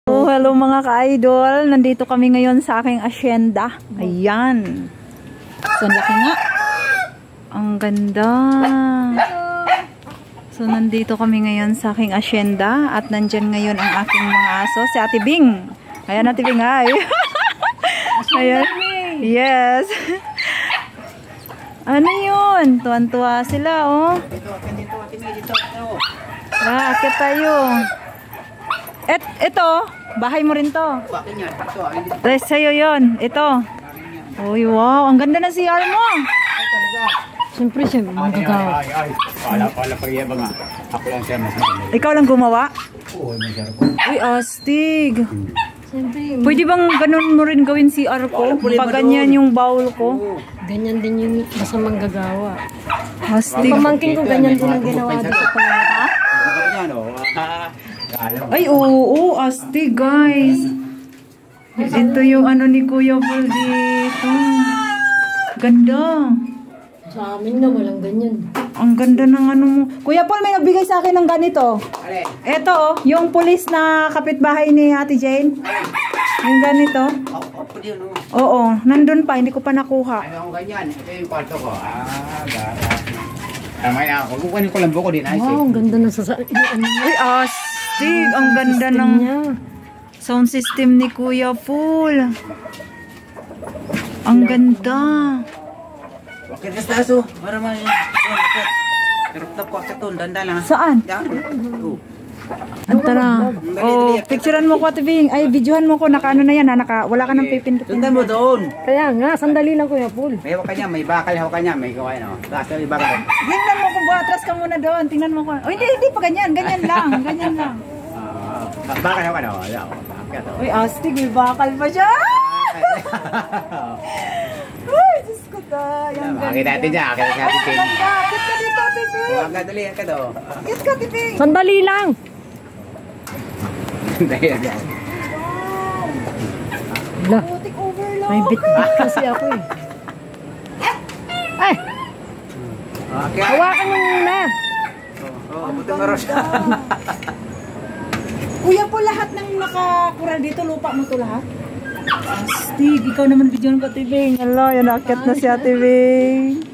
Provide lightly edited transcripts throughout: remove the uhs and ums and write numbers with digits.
Oh, hello mga ka-idol. Nandito kami ngayon sa aking asyenda. Ayan. So, laki nga. Ang ganda. So, nandito kami ngayon sa aking asyenda. At nandyan ngayon ang aking mga aso. Si Ate Bing. Ayan, Ate Bing. Ay. Ayan. Yes. Ano yun? Tuwan-tuwa sila, oh. Akit tayo. Ito, bahay mo rin to. Tres sa'yo yun. Ito. Uy, wow. Ang ganda ng CR mo. Siyempre siya, magagawa. Wala pa rin ba nga. Ako lang siya mas maganda. Ikaw lang gumawa? Oo, masarap po. Uy, astig. Pwede bang ganun mo rin gawin CR ko? Pag ganyan yung bowl ko. Ganyan din yung basta manggagawa. Astig. Pamangkin ko ganyan din ang ginawa dito pa. Ay, oo, astig guys. Ito yung ano ni Kuya Paul dito. Ganda. Sa amin na walang ganyan. Ang ganda ng ano mo. Kuya Paul, may nagbigay sa akin ng ganito. Ito, oh, yung pulis na kapitbahay ni Ate Jane. Yung ganito. Oo, nandun pa, hindi ko pa nakuha. Ano ang ganyan? Ito yung kwarto ko. Gara. Mamaya ako. Kukunin ko lang buko din. Wow, ang ganda ng sasakit. Uy, astig. Ang ganda ng sound system ni Kuya Paul. Ang ganda. Bakit ka taso? Para man yun. Tarap-tap ko sa ito. Danda lang. Saan? Antara. Oh, picturean mo ko, Ate Bing. Ay, videohan mo ko. Naka ano na yan, ha? Wala ka nang pipindot. Sundan mo doon. Kaya nga, sandali lang Kuya Paul. May hawak ka niya. May bakal hawak ka niya. May kawain. Bakal, may bakal. Tingnan mo kung atras ka muna doon. Tingnan mo ko. Oh, hindi pa ganyan. Ganyan lang. Ganyan lang. Bakal hawak ka na. Uy, astig. May bakal pa siya. Uy, Diyos ko tayo. Makita natin siya. Makita natin siya. Akit ka dito, Ate Bing. Huwag ka dali. Ka doon. Akit ka, Ate Bing. Sandali lang. Dahil yan. Lah, Putik overload. may bit-bit kasi ako eh. Ay, Okay. hawakan mo muna. Buti mo rin siya. Kuya po, lahat ng nakakural dito, lupa mo to lahat? Astig, ikaw naman videoan ko, Ate Bing. Hello, yan, akit na si Ate Bing.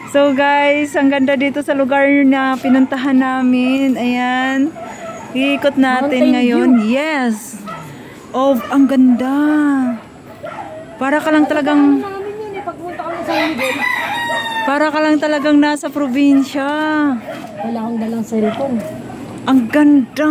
So guys, ang ganda dito sa lugar na pinuntahan namin. Ayan. Iikot natin ngayon. Yes. Oh, ang ganda. Para ka lang talagang nasa probinsya. Wala akong dalang cellphone. Ang ganda.